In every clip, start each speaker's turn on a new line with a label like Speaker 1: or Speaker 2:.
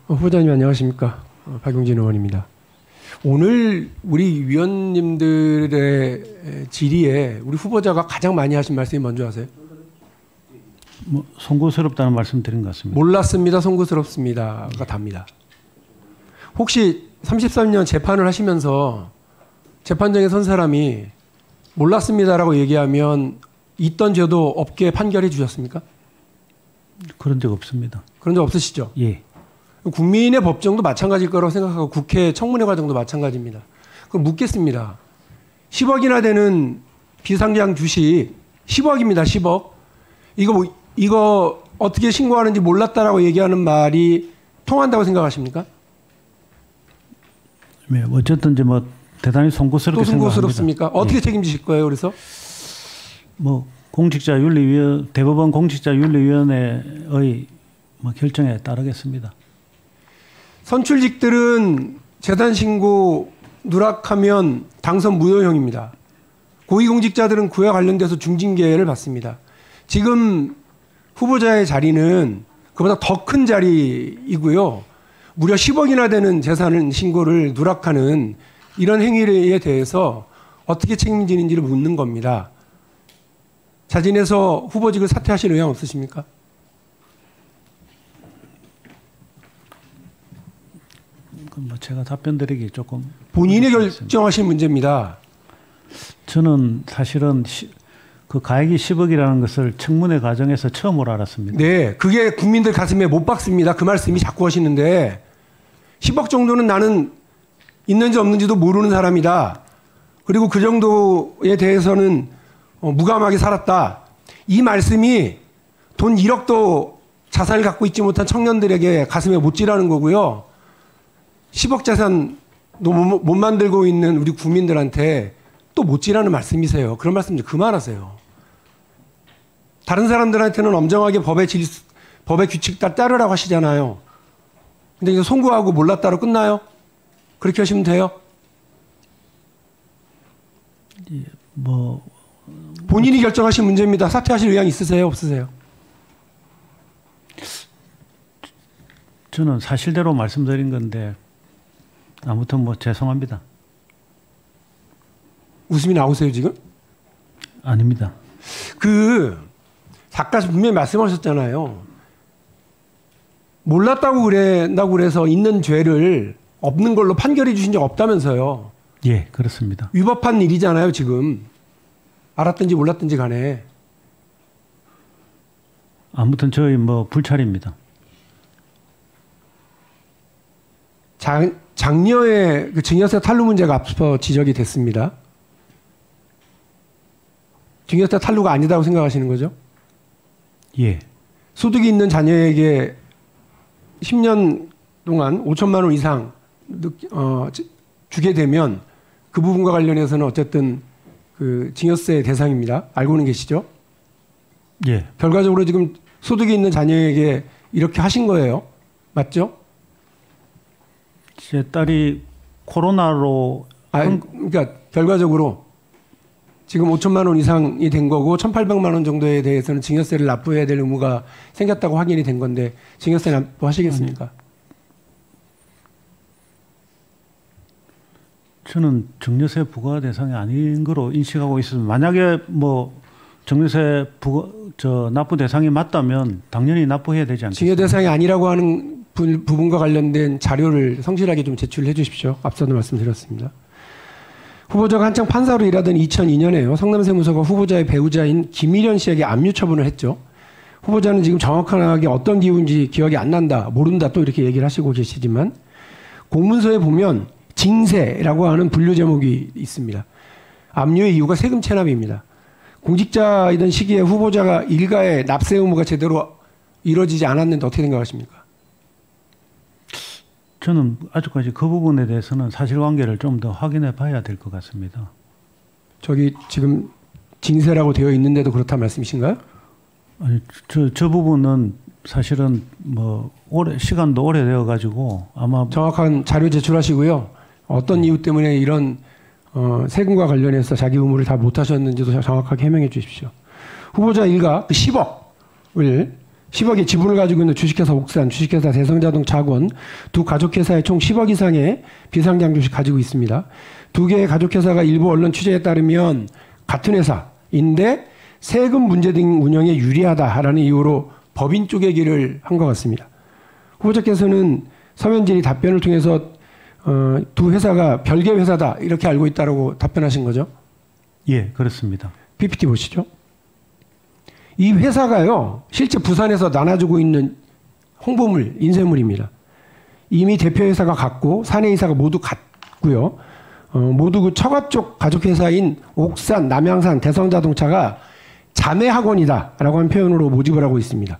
Speaker 1: 후보자님 안녕하십니까. 박용진 의원입니다. 오늘 우리 위원님들의 질의에 우리 후보자가 가장 많이 하신 말씀이 뭔지 아세요?
Speaker 2: 뭐 송구스럽다는 말씀 드린 것 같습니다.
Speaker 1: 몰랐습니다. 송구스럽습니다가 답니다. 혹시 33년 재판을 하시면서 재판정에 선 사람이 몰랐습니다라고 얘기하면 있던 죄도 없게 판결해 주셨습니까?
Speaker 2: 그런 적 없습니다.
Speaker 1: 그런 적 없으시죠?
Speaker 2: 예.
Speaker 1: 국민의 법정도 마찬가지일 거라고 생각하고 국회 청문회 과정도 마찬가지입니다. 그럼 묻겠습니다. 10억이나 되는 비상장 주식 10억입니다. 10억. 이거 어떻게 신고하는지 몰랐다라고 얘기하는 말이 통한다고 생각하십니까?
Speaker 2: 네, 어쨌든지 뭐 대단히 송구스럽게
Speaker 1: 또 송구스럽습니까? 어떻게
Speaker 2: 예.
Speaker 1: 책임지실 거예요? 그래서
Speaker 2: 뭐 대법원 공직자윤리위원회의 뭐 결정에 따르겠습니다.
Speaker 1: 선출직들은 재산 신고 누락하면 당선 무효형입니다. 고위공직자들은 그와 관련돼서 중징계를 받습니다. 지금 후보자의 자리는 그보다 더 큰 자리이고요. 무려 10억이나 되는 재산 신고를 누락하는 이런 행위에 대해서 어떻게 책임지는지를 묻는 겁니다. 자진해서 후보직을 사퇴하실 의향 없으십니까?
Speaker 2: 뭐 제가 답변 드리기 조금
Speaker 1: 본인이 결정하신 문제입니다.
Speaker 2: 저는 사실은 그 가액이 10억이라는 것을 청문회 과정에서 처음으로 알았습니다.
Speaker 1: 네, 그게 국민들 가슴에 못 박습니다. 그 말씀이 자꾸 하시는데 10억 정도는 나는 있는지 없는지도 모르는 사람이다. 그리고 그 정도에 대해서는 무감하게 살았다. 이 말씀이 돈 1억도 자산을 갖고 있지 못한 청년들에게 가슴에 못 찌라는 거고요. 10억 자산도 못 만들고 있는 우리 국민들한테 또 못 찌라는 말씀이세요. 그런 말씀 좀 그만하세요. 다른 사람들한테는 엄정하게 법의 규칙 따르라고 하시잖아요. 근데 이제 송구하고 몰랐다로 끝나요? 그렇게 하시면 돼요?
Speaker 2: 예, 뭐
Speaker 1: 본인이 결정하신 문제입니다. 사퇴하실 의향 있으세요? 없으세요?
Speaker 2: 저는 사실대로 말씀드린 건데 아무튼 뭐 죄송합니다.
Speaker 1: 웃음이 나오세요 지금?
Speaker 2: 아닙니다.
Speaker 1: 아까 분명히 말씀하셨잖아요. 몰랐다고 그래서 있는 죄를 없는 걸로 판결해 주신 적 없다면서요.
Speaker 2: 예, 그렇습니다.
Speaker 1: 위법한 일이잖아요 지금. 알았든지 몰랐든지 간에.
Speaker 2: 아무튼 저희 뭐 불찰입니다.
Speaker 1: 장녀의 그 증여세 탈루 문제가 앞서 지적이 됐습니다. 증여세 탈루가 아니다고 생각하시는 거죠?
Speaker 2: 예.
Speaker 1: 소득이 있는 자녀에게 10년 동안 5천만 원 이상 주게 되면 그 부분과 관련해서는 어쨌든 그 증여세 대상입니다. 알고는 계시죠?
Speaker 2: 예.
Speaker 1: 결과적으로 지금 소득이 있는 자녀에게 이렇게 하신 거예요. 맞죠?
Speaker 2: 제 딸이 코로나로
Speaker 1: 그러니까 결과적으로 지금 5천만 원 이상이 된 거고 1,800만 원 정도에 대해서는 증여세를 납부해야 될 의무가 생겼다고 확인이 된 건데 증여세 납부하시겠습니까?
Speaker 2: 저는 증여세 부과 대상이 아닌 거로 인식하고 있습니다. 만약에 뭐 증여세 납부 대상이 맞다면 당연히 납부해야 되지 않겠습니까?
Speaker 1: 증여 대상이 아니라고 하는 부분과 관련된 자료를 성실하게 좀 제출해 주십시오. 앞서도 말씀드렸습니다. 후보자가 한창 판사로 일하던 2002년에요. 성남세무서가 후보자의 배우자인 김일현 씨에게 압류 처분을 했죠. 후보자는 지금 정확하게 어떤 기후인지 기억이 안 난다, 모른다 또 이렇게 얘기를 하시고 계시지만 공문서에 보면 징세라고 하는 분류 제목이 있습니다. 압류의 이유가 세금 체납입니다. 공직자이던 시기에 후보자가 일가의 납세 의무가 제대로 이루어지지 않았는데 어떻게 생각하십니까?
Speaker 2: 저는 아직까지 그 부분에 대해서는 사실관계를 좀 더 확인해 봐야 될 것 같습니다.
Speaker 1: 저기 지금 징세라고 되어 있는데도 그렇다 말씀이신가요?
Speaker 2: 아니, 저 부분은 사실은 뭐 시간도 오래되어 가지고 아마
Speaker 1: 정확한 자료 제출하시고요. 어떤 이유 때문에 이런 세금과 관련해서 자기 의무를 다 못하셨는지도 정확하게 해명해 주십시오. 후보자 일가 10억을 10억의 지분을 가지고 있는 주식회사 옥산, 주식회사 대성자동차 학원 두 가족회사에 총 10억 이상의 비상장 주식 가지고 있습니다. 두 개의 가족회사가 일부 언론 취재에 따르면 같은 회사인데 세금 문제 등 운영에 유리하다라는 이유로 법인 쪼개기를 한 것 같습니다. 후보자께서는 서면진이 답변을 통해서 두 회사가 별개 회사다 이렇게 알고 있다고 답변하신 거죠?
Speaker 2: 예, 그렇습니다.
Speaker 1: PPT 보시죠. 이 회사가요, 실제 부산에서 나눠주고 있는 홍보물, 인쇄물입니다. 이미 대표회사가 같고 사내이사가 모두 같고요. 모두 그 처가 쪽 가족회사인 옥산, 남양산, 대성자동차가 자매학원이다라고 하는 표현으로 모집을 하고 있습니다.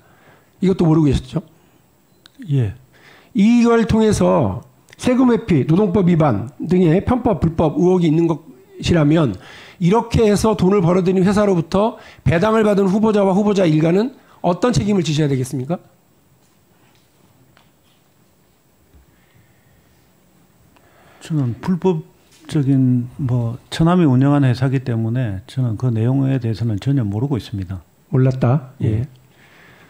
Speaker 1: 이것도 모르고 계셨죠?
Speaker 2: 예.
Speaker 1: 이걸 통해서 세금 회피, 노동법 위반 등의 편법, 불법 의혹이 있는 것이라면 이렇게 해서 돈을 벌어들인 회사로부터 배당을 받은 후보자와 후보자 일가는 어떤 책임을 지셔야 되겠습니까?
Speaker 2: 저는 불법적인 처남이 운영한 회사이기 때문에 저는 그 내용에 대해서는 전혀 모르고 있습니다.
Speaker 1: 몰랐다. 예.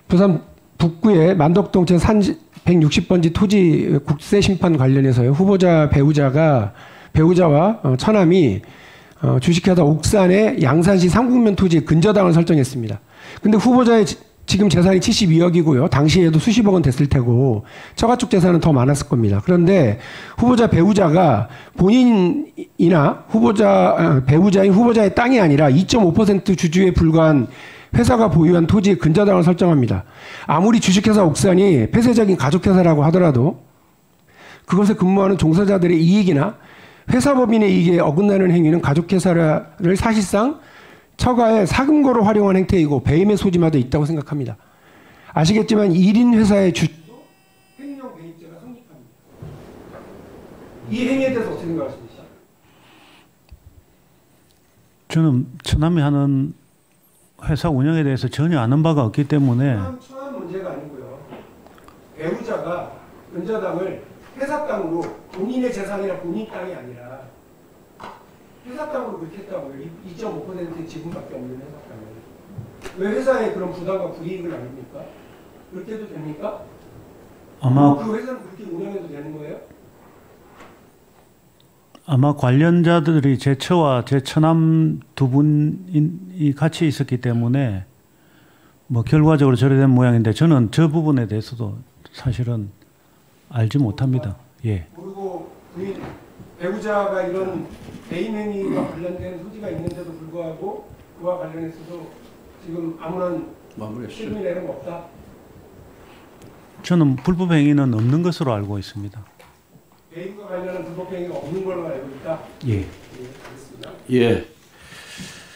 Speaker 1: 부산 북구의 만덕동 제 160번지 토지 국세 심판 관련해서요. 후보자 배우자와 처남이 주식회사 옥산의 양산시 상국면 토지에 근저당을 설정했습니다. 근데 후보자의 지금 재산이 72억이고요. 당시에도 수십억 원 됐을 테고 처가 쪽 재산은 더 많았을 겁니다. 그런데 배우자가 본인이나 배우자인 후보자의 땅이 아니라 2.5% 주주에 불과한 회사가 보유한 토지에 근저당을 설정합니다. 아무리 주식회사 옥산이 폐쇄적인 가족회사라고 하더라도 그것에 근무하는 종사자들의 이익이나 회사법인의 이익에 어긋나는 행위는 가족회사를 사실상 처가의 사금고로 활용한 행태이고 배임의 소지마다 있다고 생각합니다. 아시겠지만 1인 회사의 주주도 횡령 배임죄가 성립합니다. 이 행위에 대해서 어떻게 생각하십니까?
Speaker 2: 저는 처남이 하는 회사 운영에 대해서 전혀 아는 바가 없기 때문에
Speaker 1: 처남 문제가 아니고요. 배우자가 근저당을 회사 땅으로 본인의 재산이나 본인 땅이 아니라 회사 땅으로 그렇게 했다고요. 2.5%의 지분밖에 없는 회사 땅을. 왜 회사에 그런 부담과 불이익을 나눕니까? 그렇게 해도 됩니까?
Speaker 2: 아마
Speaker 1: 그 회사는 그렇게 운영해도 되는 거예요?
Speaker 2: 아마 관련자들이 제 처와 제 처남 두 분이 같이 있었기 때문에 결과적으로 저래 된 모양인데 저는 저 부분에 대해서도 사실은 알지 못합니다. 예.
Speaker 1: 모르고 배우자가 이런 배임 행위와 관련된 소지가 있는데도 불구하고 그와 관련해서도 지금 아무런 책임이 내는 거 없다?
Speaker 2: 저는 불법 행위는 없는 것으로 알고 있습니다.
Speaker 1: 배임과 관련한 불법 행위가 없는 걸로 알고 있다?
Speaker 2: 예.
Speaker 1: 예, 알겠습니다.
Speaker 3: 예.